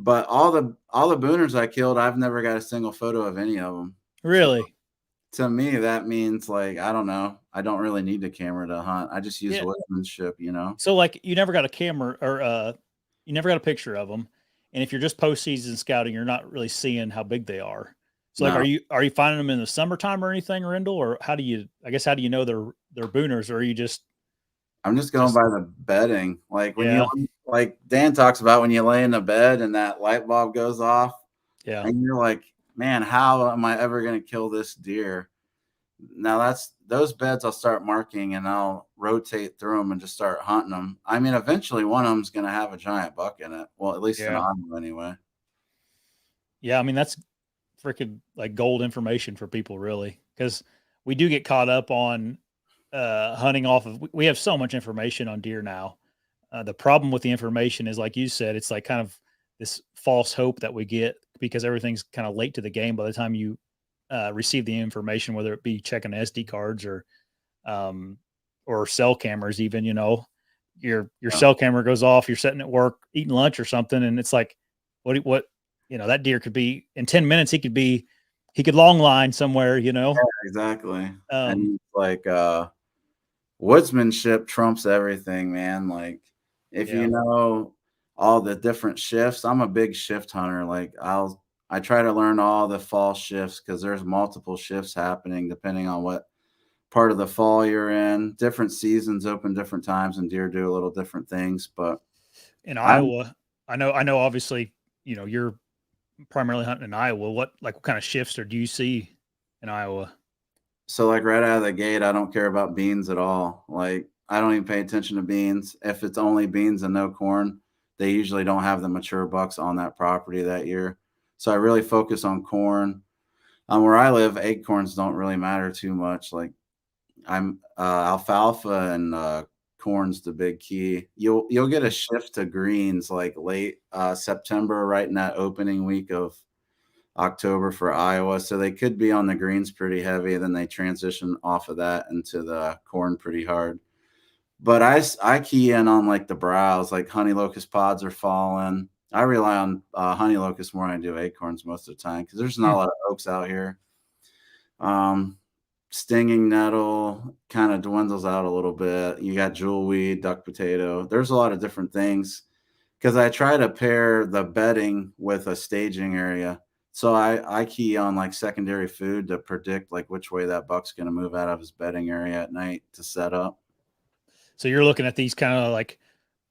But all the Booners I killed, I've never got a single photo of any of them. So Really? to me, that means like I don't know. I don't really need a camera to hunt. I just use Yeah. woodsmanship, you know. So like you never got a camera or you never got a picture of them, and if you're just postseason scouting, you're not really seeing how big they are. So like, No, are you finding them in the summertime or anything, Rendell, or how do you? I guess how do you know they're Booners, or are you I'm just going just by the bedding. Like when you yeah like Dan talks about when you lay in the bed and that light bulb goes off, yeah and you're like, man, how am I ever going to kill this deer? Now that's those beds I'll start marking and I'll rotate through them and just start hunting them. I mean, eventually one of them's going to have a giant buck in it. Well, at least an yeah audio anyway. yeah? I mean that's freaking like gold information for people, really, because we do get caught up on hunting off of. We have so much information on deer now. The problem with the information is, like you said, it's like kind of this false hope that we get because everything's kind of late to the game by the time you receive the information, whether it be checking SD cards um, or cell cameras. Even your Yeah. cell camera goes off, you're sitting at work eating lunch or something, and it's like, what that deer could be in 10 minutes. He could long line somewhere. Exactly. Um, And like woodsmanship trumps everything, man. Like if yeah, you know all the different shifts, I'm a big shift hunter. Like I try to learn all the fall shifts because there's multiple shifts happening depending on what part of the fall you're in. Different seasons open different times and deer do a little different things. But in I'm Iowa, I know. Obviously, you're primarily hunting in Iowa. What kind of shifts or do you see in Iowa? so like right out of the gate, I don't care about beans at all. Like I don't even pay attention to beans. If it's only beans and no corn, they usually don't have the mature bucks on that property that year. So I really focus on corn. Where I live, acorns don't really matter too much. Like I'm alfalfa and corn's the big key. You'll get a shift to greens like late September, right in that opening week of October for Iowa. So they could be on the greens pretty heavy. Then they transition off of that into the corn pretty hard. But I key in on like the browse, like honey locust pods are falling. I rely on honey locust more than I do acorns most of the time because there's not Hmm. a lot of oaks out here. Um, Stinging nettle kind of dwindles out a little bit. You got jewelweed, duck potato. There's a lot of different things because I try to pair the bedding with a staging area. So I key on like secondary food to predict like which way that buck's going to move out of his bedding area at night to set up. So you're looking at these kind of like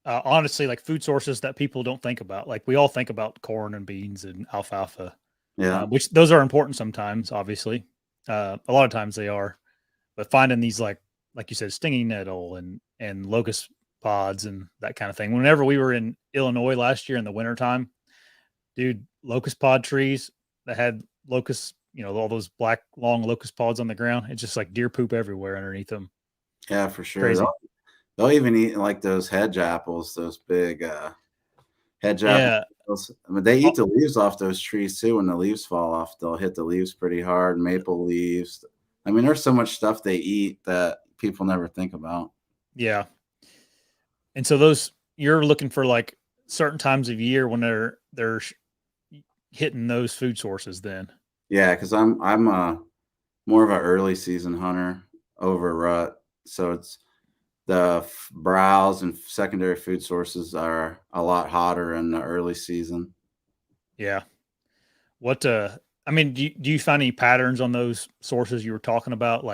honestly like food sources that people don't think about. Like we all think about corn and beans and alfalfa, Yeah. which those are important sometimes. Obviously, a lot of times they are. But finding these like you said, stinging nettle and locust pods and that kind of thing. Whenever we were in Illinois last year in the wintertime, dude, locust pod trees that had locusts, all those black long locust pods on the ground. It's just like deer poop everywhere underneath them. Yeah, for sure. Crazy. They'll even eat like those hedge apples, those big hedge apples. Yeah. I mean, they eat Oh, the leaves off those trees too. When the leaves fall off, they'll hit the leaves pretty hard. Maple leaves. I mean, there's so much stuff they eat that people never think about. yeah. And so those you're looking for like certain times of year when they're hitting those food sources then. Yeah, because I'm more of an early season hunter over rut. So it's the browse and secondary food sources are a lot hotter in the early season. Yeah. What I mean, do you find any patterns on those sources you were talking about?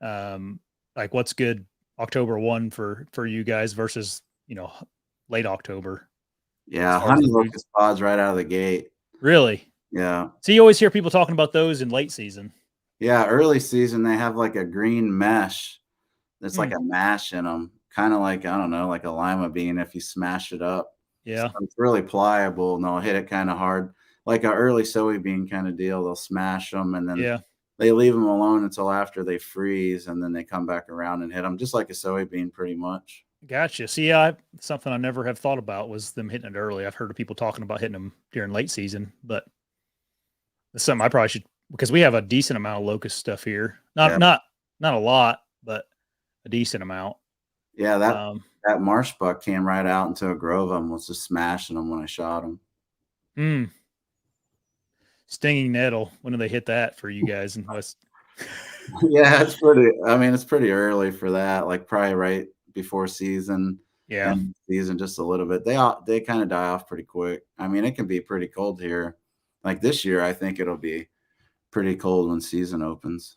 Um like what's good October 1 for you guys versus, late October as Yeah, far as honey the food. locust pods right out of the gate. Really? Yeah. So you always hear people talking about those in late season. Yeah, early season, they have like a green mesh. It's Hmm. like a mash in them, kinda like, I don't know, like a lima bean if you smash it up. So Yeah. it's really pliable, and they'll hit it kinda hard, like a early soybean kinda deal. They'll smash them, and then Yeah. they leave them alone until after they freeze, and then they come back around and hit them just like a soybean pretty much. Gotcha. See, yeah, something I never have thought about was them hitting it early. I've heard of people talking about hitting them during late season, but that's something I probably should because we have a decent amount of locust stuff here. Not Yeah. not not a lot, but a decent amount. Yeah, that Um, that marsh buck came right out into a grove of 'em, was just smashing them when I shot him. Mm. Stinging nettle. When do they hit that for you guys in West? Yeah, it's pretty. I mean, it's pretty early for that. Like probably right before season, Yeah. and season just a little bit. They kind of die off pretty quick. I mean, it can be pretty cold here. Like this year, I think it'll be pretty cold when season opens.